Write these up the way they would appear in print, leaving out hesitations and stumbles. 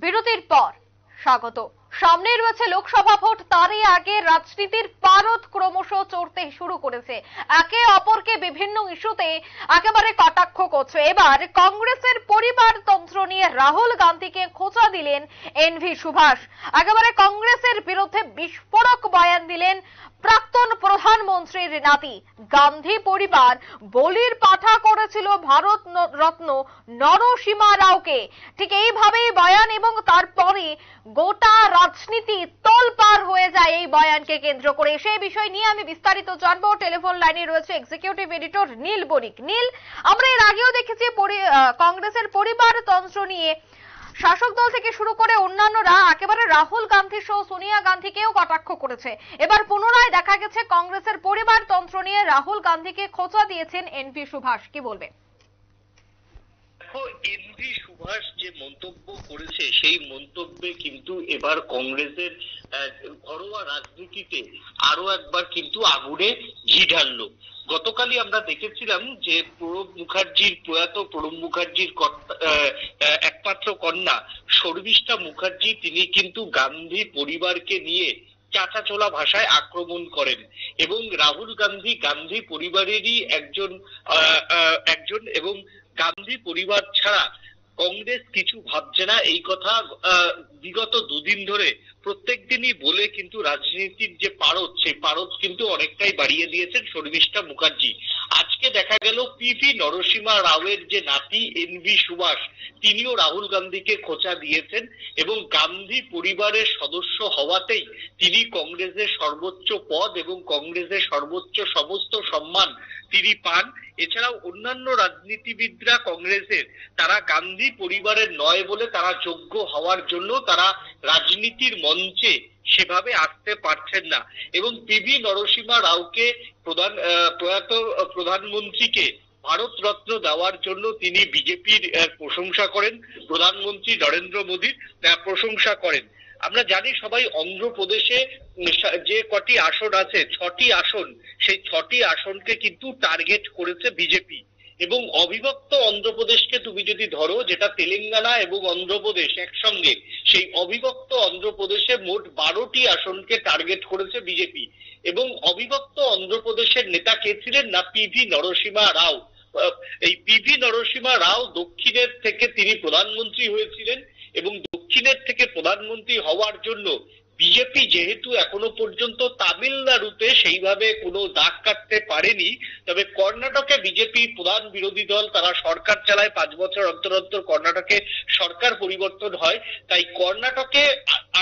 বিরতির পর স্বাগত। সামনে রয়েছে লোকসভা ভোট, তারই আগে রাজনীতির পারদ ক্রমশ চড়তে শুরু করেছে। একে অপরকে বিভিন্ন ইস্যুতে একেবারে কটাক্ষ করছে। এবার কংগ্রেসের পরিবারতন্ত্র নিয়ে রাহুল গান্ধীকে খোঁচা দিলেন এনভি সুভাষ। একেবারে কংগ্রেসের বিরুদ্ধে বিস্ফোরক বয়ান দিলেন প্রাক্তন প্রধানমন্ত্রীর নাতি। গান্ধী পরিবার বলির পাঠা করেছিল ভারত রত্ন নরসিমা রাওকে। ঠিক এইভাবেই বয়ান, এবং তারপরে গোটা রাজনীতি তোলপাড় হয়ে যায় এই বয়ানকে কেন্দ্র করে। সেই বিষয় নিয়ে আমি বিস্তারিত জানবো। টেলিফোন লাইনে রয়েছে এক্সিকিউটিভ এডিটর নীল বণিক। নীল, আমরা এর আগেও দেখেছি কংগ্রেসের পরিবারতন্ত্র নিয়ে শাসক দল থেকে শুরু করে অন্যান্যরা একেবারে রাহুল গান্ধী সহ সোনিয়া গান্ধীকেও কটাক্ষ করেছে। এবার পুনরায় দেখা গেছে কংগ্রেসের পরিবারতন্ত্র নিয়ে রাহুল গান্ধীকে খোঁচা দিয়েছেন এনভি সুভাষ। কি বলবে? এনভি সুভাষ যে মন্তব্য করেছে সেই মন্তব্যে কিন্তু এবার কংগ্রেসের ঘরোয়া রাজনীতিতে আরো একবার কিন্তু আগুনে ঘি ঢাললো। গতকালই আমরা দেখেছিলাম যে প্রয়াত প্রণব মুখার্জির একমাত্র কন্যা শর্মিষ্ঠা মুখার্জি, তিনি কিন্তু গান্ধী পরিবারকে নিয়ে চাঁচাছোলা ভাষায় আক্রমণ করেন এবং রাহুল গান্ধী গান্ধী পরিবারেরই একজন এবং গান্ধী পরিবার ছাড়া কংগ্রেস কিছু ভাবছে না, এই কথা বিগত দুদিন ধরে প্রত্যেক দিনই বলে কিন্তু রাজনীতির যে পারদ, সেই পারদ কিন্তু অনেকটাই বাড়িয়ে দিয়েছেন শর্মিষ্ঠা মুখার্জি। আজকে দেখা গেল পিভি নরসিমা রাওয়ের যে নাতি এনভি সুভাষ, তিনিও রাহুল গান্ধীকে খোঁচা দিয়েছেন এবং গান্ধী পরিবারের সদস্য হওয়াতেই তিনি কংগ্রেসের সর্বোচ্চ পদ এবং কংগ্রেসের সর্বোচ্চ সমস্ত সম্মান তিনি পান। এছাড়াও অন্যান্য রাজনীতিবিদরা কংগ্রেসের, তারা গান্ধী পরিবারের নয় বলে তারা যোগ্য হওয়ার জন্য তারা রাজনীতির মঞ্চে সেভাবে আসতে পারছেন না এবং পিভি নরসিমা রাওকে প্রয়াত প্রধানমন্ত্রীকে ভারত রত্ন দেওয়ার জন্য তিনি বিজেপির প্রশংসা করেন, প্রধানমন্ত্রী নরেন্দ্র মোদীর প্রশংসা করেন। আমরা জানি সবাই, অন্ধ্রপ্রদেশে যে কটি আসন আছে, 6টি আসন, সেই 6টি আসনকে কিন্তু টার্গেট করেছে বিজেপি। এবং অবিভক্ত অন্ধ্রপ্রদেশকে তুমি যদি ধরো, যেটা তেলেঙ্গানা এবং অন্ধ্রপ্রদেশ একসঙ্গে, সেই অবিভক্ত অন্ধ্রপ্রদেশে মোট 12টি আসনকে টার্গেট করেছে বিজেপি। এবং অবিভক্ত অন্ধ্রপ্রদেশের নেতা কে ছিলেন না, পিভি নরসিমা রাও। এই পিভি নরসিমা রাও দক্ষিণের থেকে তিনি প্রধানমন্ত্রী হয়েছিলেন এবং দক্ষিণের থেকে প্রধানমন্ত্রী হওয়ার জন্য বিজেপি যেহেতু এখনো পর্যন্ত তামিলনাড়ুতে সেইভাবে কোনো দাগ কাটতে পারেনি, তবে কর্ণাটকে বিজেপি প্রধান বিরোধী দল, তারা সরকার চালায় 5 বছর অন্তর অন্তর কর্ণাটকে সরকার পরিবর্তন হয়। তাই কর্ণাটকে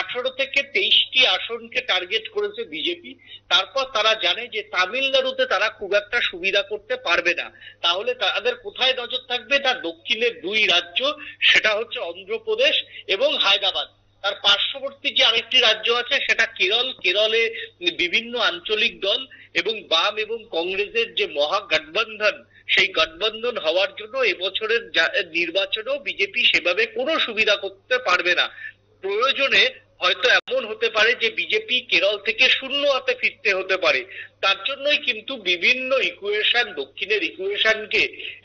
18 থেকে 23টি আসনকে টার্গেট করেছে বিজেপি। তারপর তারা জানে যে তামিলনাড়ুতে তারা খুব একটা সুবিধা করতে পারবে না, তাহলে তাদের কোথায় নজর থাকবে? তার দক্ষিণের 2 রাজ্য, সেটা হচ্ছে অন্ধ্রপ্রদেশ এবং হায়দ্রাবাদ। তার পার্শ্ববর্তী যে আরেকটি রাজ্য আছে সেটা কেরল। কেরলে বিভিন্ন আঞ্চলিক দল এবং বাম এবং কংগ্রেসের যে মহাগঠবন্ধন, সেই গঠবন্ধন হওয়ার জন্য এবছরের নির্বাচনেও বিজেপি সেভাবে কোনো সুবিধা করতে পারবে না। প্রয়োজনে হয়তো এমন হতে পারে যে বিজেপি কেরল থেকে শূন্য হাতে ফিরতে হতে পারে। তার জন্যই কিন্তু বিভিন্ন ইকুয়েশন, দক্ষিণের ইকুয়েশনকে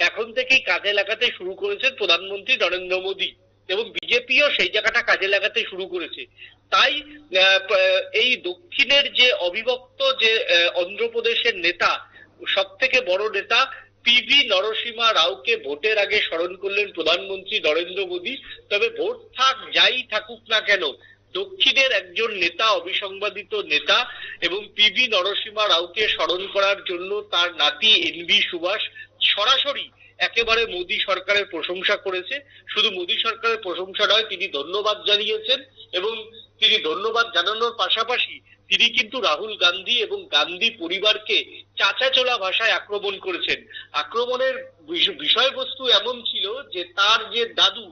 এখন থেকেই কাজে লাগাতে শুরু করেছেন প্রধানমন্ত্রী নরেন্দ্র মোদী এবং বিজেপিও সেই জায়গাটা কাজে লাগাতে শুরু করেছে। তাই এই দক্ষিণের যে অবিভক্ত যে অন্ধ্রপ্রদেশের নেতা, সব থেকে বড় নেতা পিভি নরসিমা রাওকে ভোটের আগে স্মরণ করলেন প্রধানমন্ত্রী নরেন্দ্র মোদী। তবে ভোট যাই থাকুক না কেন, দক্ষিণের একজন নেতা, অবিসংবাদিত নেতা এবং পিভি নরসিমা রাওকে স্মরণ করার জন্য তার নাতি এনভি সুভাষ সরাসরি একেবারে মোদী সরকারের প্রশংসা করেছে। শুধু মোদী সরকারের প্রশংসা নয়, তিনি ধন্যবাদ জানিয়েছেন এবং তিনি ধন্যবাদ জানানোর পাশাপাশি তিনি কিন্তু রাহুল গান্ধী এবং গান্ধী পরিবারকে চাঁচাছোলা ভাষায় আক্রমণ করেছেন। আক্রমণের বিষয়বস্তু এমন ছিল যে তার যে দাদু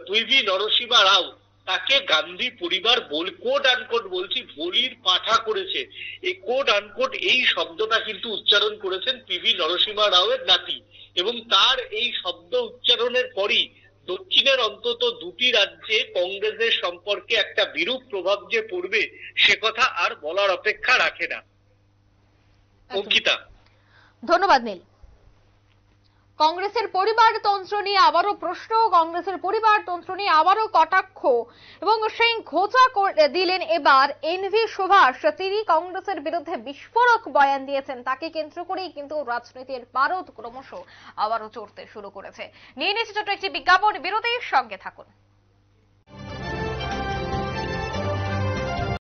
পিভি নরসিমা রাও, তাকে গান্ধী পরিবার কোট আনকোট বলছি বলির পাঠা করেছে। এই কোট আনকোট এই শব্দটা কিন্তু উচ্চারণ করেছেন পিভি নরসিমা রাওয়ের নাতি এবং তার এই শব্দ উচ্চারণের পরই দক্ষিণের অন্তত 2টি রাজ্যে কংগ্রেসের সম্পর্কে একটা বিরূপ প্রভাব যে পড়বে, সে কথা আর বলার অপেক্ষা রাখে না। অঙ্কিতা, ধন্যবাদ নীল। কংগ্রেসের পরিবারতন্ত্র নিয়ে আবারও প্রশ্ন, কংগ্রেসের পরিবারতন্ত্র নিয়ে আবারও কটাক্ষ এবং সেই ঘোচা দিলেন এবার এনভি সুভাষ। তিনি কংগ্রেসের বিরুদ্ধে বিস্ফোরক বয়ান দিয়েছেন, তাকে কেন্দ্র করেই কিন্তু রাজনীতির পারদ ক্রমশ আবারও চড়তে শুরু করেছে। নিয়ে নিচ্ছে ছোট্ট একটি বিজ্ঞাপন বিরতির, সঙ্গে থাকুন।